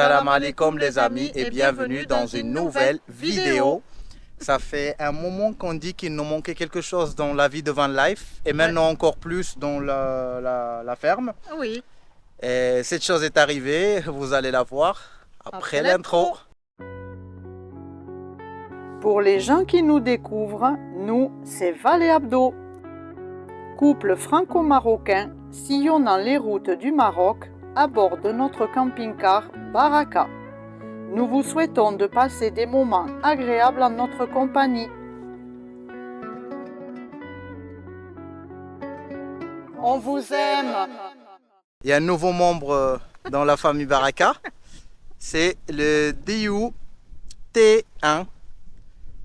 Salam alaikum les amis et bienvenue dans une nouvelle vidéo. Ça fait un moment qu'on dit qu'il nous manquait quelque chose dans la vie de Van Life et maintenant encore plus dans la ferme. Oui. Et cette chose est arrivée, vous allez la voir après l'intro. Pour les gens qui nous découvrent, nous, c'est Val et Abdo. Couple franco-marocain sillonnant les routes du Maroc à bord de notre camping-car Baraka. Nous vous souhaitons de passer des moments agréables en notre compagnie. On vous aime. Il y a un nouveau membre dans la famille Baraka, c'est le Diou T1.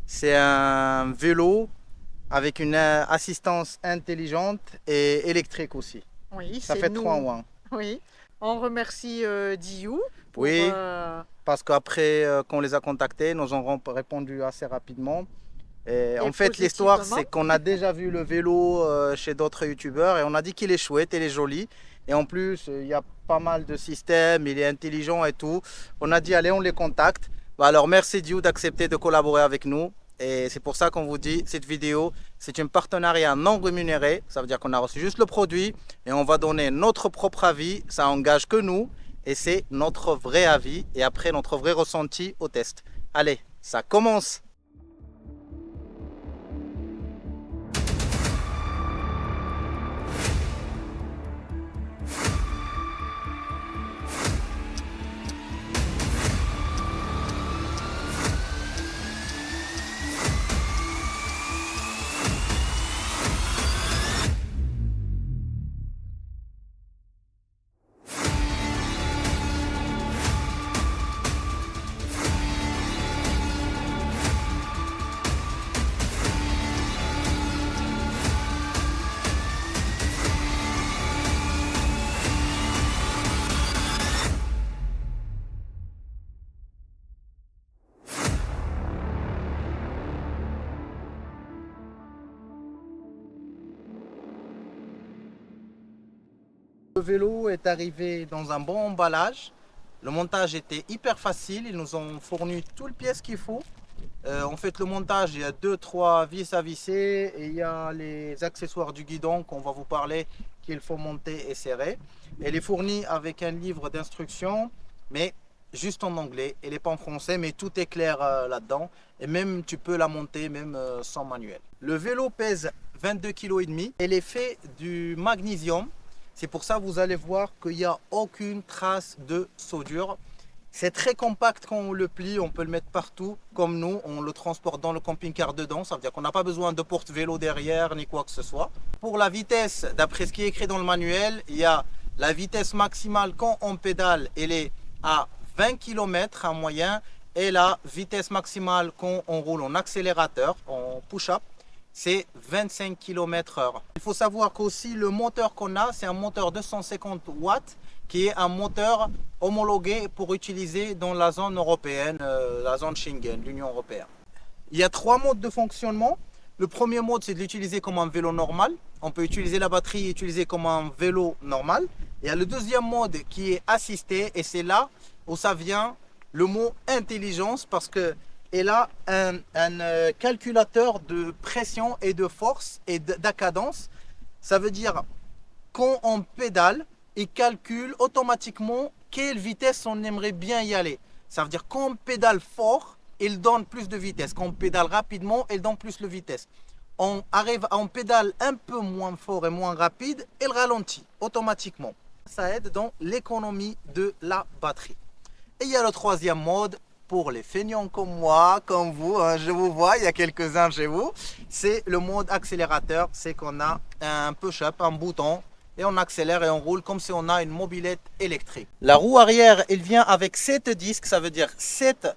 C'est un vélo avec une assistance intelligente et électrique aussi. Oui, ça fait 3 en 1. Oui, on remercie Diou. Oui, parce qu'après qu'on les a contactés, nous ont répondu assez rapidement. Et en fait, l'histoire, c'est qu'on a déjà vu le vélo chez d'autres youtubeurs et on a dit qu'il est chouette, il est joli. Et en plus, il y a pas mal de systèmes, il est intelligent et tout. On a dit, allez, on les contacte. Alors, merci Diou d'accepter de collaborer avec nous. Et c'est pour ça qu'on vous dit, cette vidéo, c'est un partenariat non rémunéré. Ça veut dire qu'on a reçu juste le produit et on va donner notre propre avis. Ça engage que nous et c'est notre vrai avis et après notre vrai ressenti au test. Allez, ça commence! Le vélo est arrivé dans un bon emballage. Le montage était hyper facile. Ils nous ont fourni toutes les pièces qu'il faut. En fait, le montage, il y a 2-3 vis à visser et il y a les accessoires du guidon qu'on va vous parler qu'il faut monter et serrer. Elle est fournie avec un livre d'instructions, mais juste en anglais. Elle n'est pas en français, mais tout est clair là-dedans. Et même, tu peux la monter même sans manuel. Le vélo pèse 22,5 kg. Elle est faite du magnésium. C'est pour ça que vous allez voir qu'il n'y a aucune trace de soudure. C'est très compact quand on le plie, on peut le mettre partout. Comme nous, on le transporte dans le camping-car dedans. Ça veut dire qu'on n'a pas besoin de porte-vélo derrière ni quoi que ce soit. Pour la vitesse, d'après ce qui est écrit dans le manuel, il y a la vitesse maximale quand on pédale, elle est à 20 km en moyenne. Et la vitesse maximale quand on roule en accélérateur, en push-up, c'est 25 km/h. Il faut savoir qu'aussi le moteur qu'on a, c'est un moteur 250 watts qui est un moteur homologué pour utiliser dans la zone européenne, la zone Schengen, l'Union européenne. Il y a 3 modes de fonctionnement. Le premier mode, c'est de l'utiliser comme un vélo normal. On peut utiliser la batterie et utiliser comme un vélo normal. Il y a le deuxième mode qui est assisté et c'est là où ça vient le mot intelligence parce que elle a un calculateur de pression et de force et de cadence. Ça veut dire quand on pédale, il calcule automatiquement quelle vitesse on aimerait bien y aller. Ça veut dire quand on pédale fort, il donne plus de vitesse. Quand on pédale rapidement, il donne plus de vitesse. On pédale un peu moins fort et moins rapide, il ralentit automatiquement. Ça aide dans l'économie de la batterie. Et il y a le troisième mode. Pour les feignants comme moi, comme vous, hein, je vous vois, il y a quelques-uns chez vous, c'est le mode accélérateur, c'est qu'on a un push-up, un bouton, et on accélère et on roule comme si on a une mobilette électrique. La roue arrière, elle vient avec 7 disques, ça veut dire 7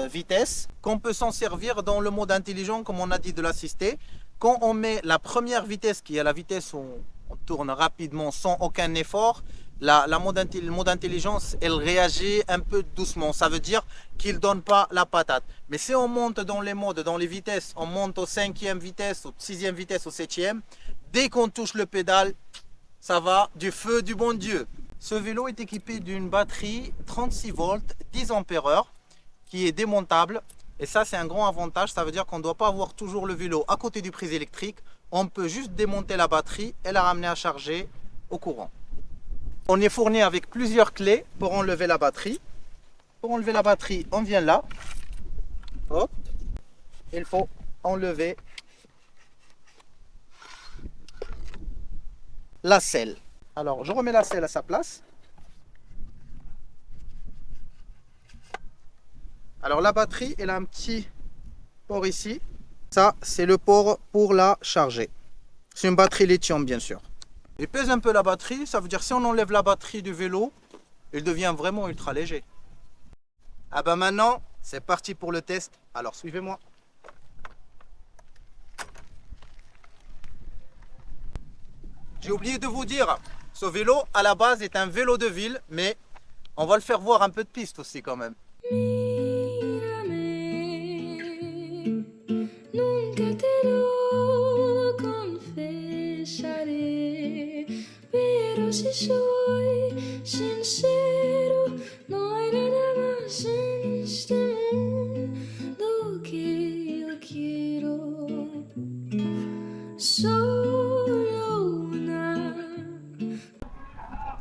vitesses, qu'on peut s'en servir dans le mode intelligent, comme on a dit de l'assister. Quand on met la première vitesse, qui est la vitesse où on tourne rapidement sans aucun effort, le mode intelligence, elle réagit un peu doucement. Ça veut dire qu'il ne donne pas la patate. Mais si on monte dans les modes, dans les vitesses, on monte au 5e vitesse, au 6e vitesse, au 7e, dès qu'on touche le pédale, ça va du feu du bon Dieu. Ce vélo est équipé d'une batterie 36 volts, 10 ampères-heure, qui est démontable. Et ça, c'est un grand avantage. Ça veut dire qu'on ne doit pas avoir toujours le vélo à côté du prise électrique. On peut juste démonter la batterie et la ramener à charger au courant. On est fourni avec plusieurs clés pour enlever la batterie. Pour enlever la batterie, on vient là. Hop. Il faut enlever la selle. Alors, je remets la selle à sa place. Alors, la batterie, elle a un petit port ici. Ça, c'est le port pour la charger. C'est une batterie lithium, bien sûr. Il pèse un peu la batterie. Ça veut dire si on enlève la batterie du vélo, il devient vraiment ultra léger. Ah ben maintenant, c'est parti pour le test. Alors, suivez-moi. J'ai oublié de vous dire, ce vélo, à la base, est un vélo de ville, mais on va le faire voir un peu de piste aussi quand même.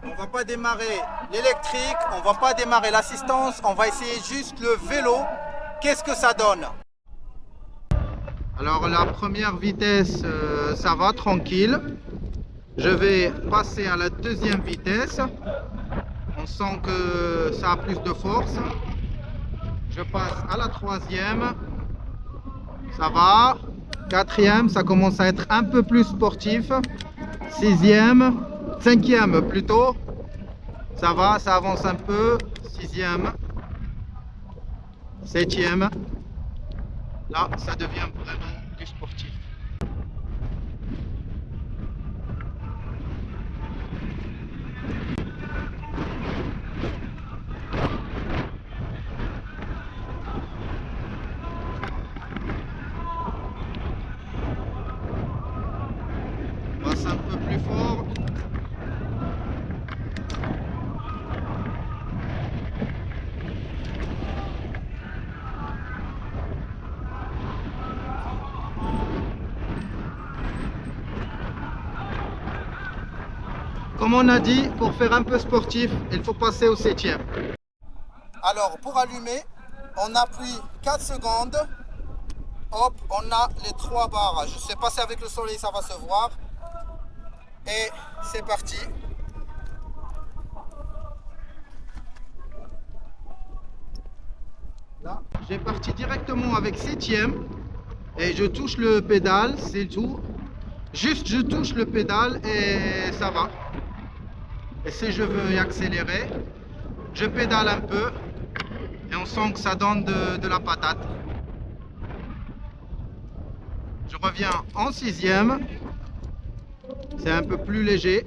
On va pas démarrer l'électrique, on va pas démarrer l'assistance, on va essayer juste le vélo. Qu'est-ce que ça donne? Alors la première vitesse, ça va tranquille. Je vais passer à la deuxième vitesse. On sent que ça a plus de force. Je passe à la troisième. Ça va. Quatrième, ça commence à être un peu plus sportif. Sixième, cinquième plutôt. Ça va, ça avance un peu. Sixième. Septième. Là, ça devient vraiment du sportif. On passe un peu plus fort. Comme on a dit, pour faire un peu sportif, il faut passer au septième. Alors, pour allumer, on appuie 4 secondes. Hop, on a les 3 barres. Je ne sais pas si avec le soleil ça va se voir. Et c'est parti. Là, j'ai parti directement avec septième. Et je touche le pédale, c'est tout. Juste, je touche le pédale et ça va. Et si je veux y accélérer, je pédale un peu et on sent que ça donne de la patate. Je reviens en sixième, c'est un peu plus léger.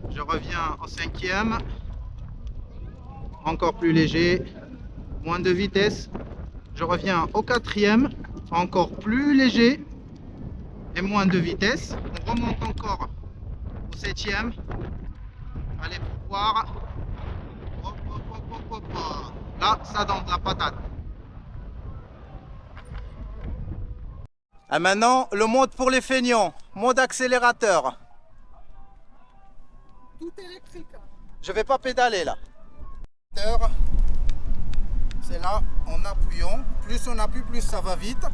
Je reviens en cinquième, encore plus léger, moins de vitesse. Je reviens au quatrième, encore plus léger et moins de vitesse. On remonte encore au septième. Allez, pour voir. Hop, hop, hop, hop, hop, hop. Là, ça donne de la patate. Et maintenant, le mode pour les feignants. Mode accélérateur. Tout électrique. Je vais pas pédaler là. C'est là, en appuyant. Plus on appuie, plus ça va vite.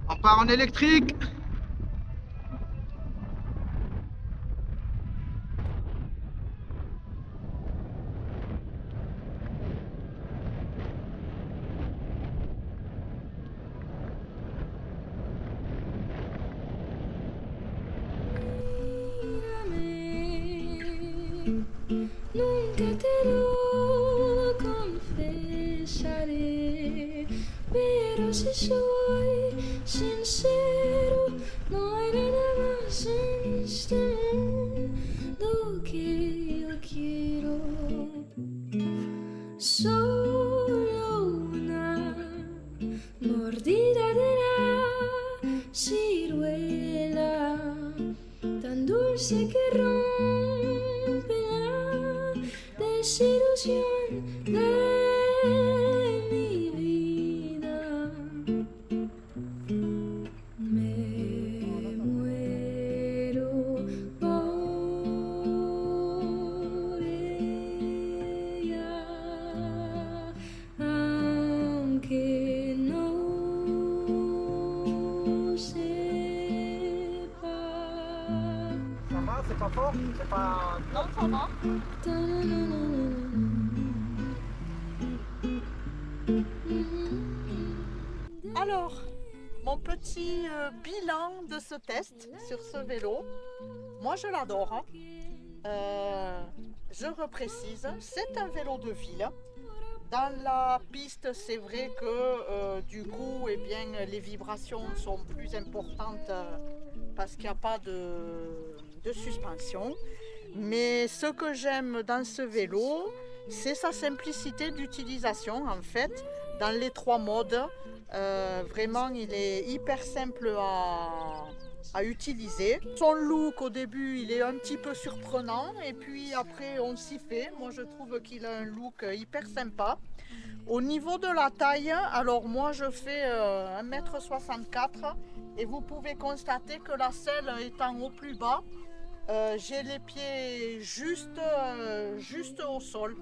On part en électrique. Nunca te lo confesaré, pero si soy sincero, no hay nada más en este mundo que yo quiero. Solo una mordida de la ciruela. desilusión de mi vida. Me muero por ella, aunque no sepa. Ça va, c'est pas fort, c'est pas... Non, ça va. Alors, mon petit bilan de ce test sur ce vélo, moi je l'adore. Hein. Je reprécise, c'est un vélo de ville. Dans la piste, c'est vrai que du coup, eh bien, les vibrations sont plus importantes parce qu'il n'y a pas de suspension. Mais ce que j'aime dans ce vélo, c'est sa simplicité d'utilisation en fait, dans les 3 modes. Vraiment, il est hyper simple à utiliser. Son look au début, il est un petit peu surprenant et puis après, on s'y fait. Moi, je trouve qu'il a un look hyper sympa. Au niveau de la taille, alors moi, je fais 1m64 et vous pouvez constater que la selle étant au plus bas, j'ai les pieds juste au sol.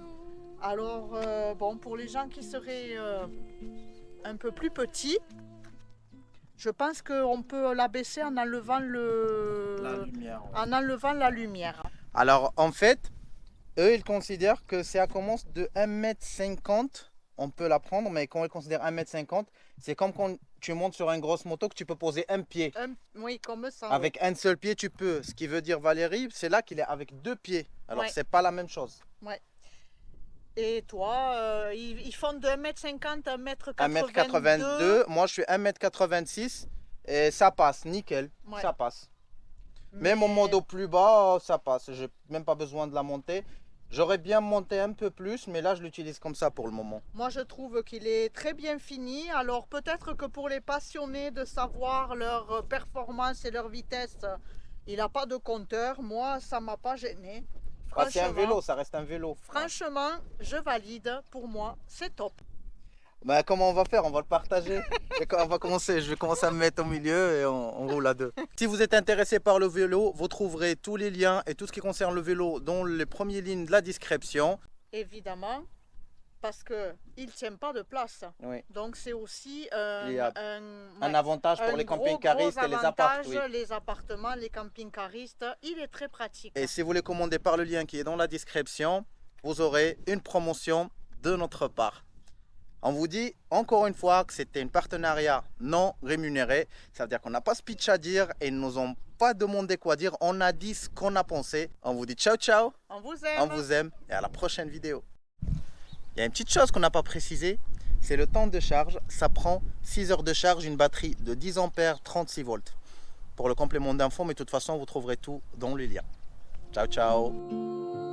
Alors, bon, pour les gens qui seraient un peu plus petits, je pense qu'on peut l'abaisser en enlevant La lumière. Ouais. en enlevant la lumière. Alors en fait, eux ils considèrent que ça commence de 1m50, on peut la prendre, mais quand ils considèrent 1m50, c'est comme quand tu montes sur une grosse moto que tu peux poser un pied. Oui, comme ça. Avec un seul pied tu peux. Ce qui veut dire Valérie, c'est là qu'il est avec 2 pieds. Alors Ouais. c'est pas la même chose. Et toi, ils font de 1m50 à 1m82. 1m82, moi je suis 1m86 et ça passe, nickel, Ouais. ça passe. Même au modo plus bas, ça passe. J'ai même pas besoin de la monter. J'aurais bien monté un peu plus, mais là je l'utilise comme ça pour le moment. Moi, je trouve qu'il est très bien fini. Alors, peut-être que pour les passionnés de savoir leur performance et leur vitesse, il n'a pas de compteur. Moi, ça m'a pas gêné. Ah, c'est un Franchement, vélo, ça reste un vélo. Franchement, je valide. Pour moi, c'est top. Bah, comment on va faire? On va le partager. On va commencer. Je vais commencer à me mettre au milieu et on roule à 2. Si vous êtes intéressé par le vélo, vous trouverez tous les liens et tout ce qui concerne le vélo dans les premières lignes de la description. Évidemment, parce qu'il ne tient pas de place. Oui. Donc, c'est aussi Il y a un un avantage pour un les gros camping-caristes et les apparts. avantage, les appartements, les camping-caristes. Il est très pratique. Et si vous les commandez par le lien qui est dans la description, vous aurez une promotion de notre part. On vous dit encore une fois que c'était un partenariat non rémunéré. Ça veut dire qu'on n'a pas ce pitch à dire et ils ne nous ont pas demandé quoi dire. On a dit ce qu'on a pensé. On vous dit ciao ciao, On vous aime. on vous aime et à la prochaine vidéo. Il y a une petite chose qu'on n'a pas précisé, c'est le temps de charge. Ça prend 6 heures de charge, une batterie de 10 ampères, 36 volts. Pour le complément d'infos, mais de toute façon, vous trouverez tout dans les liens. Ciao ciao.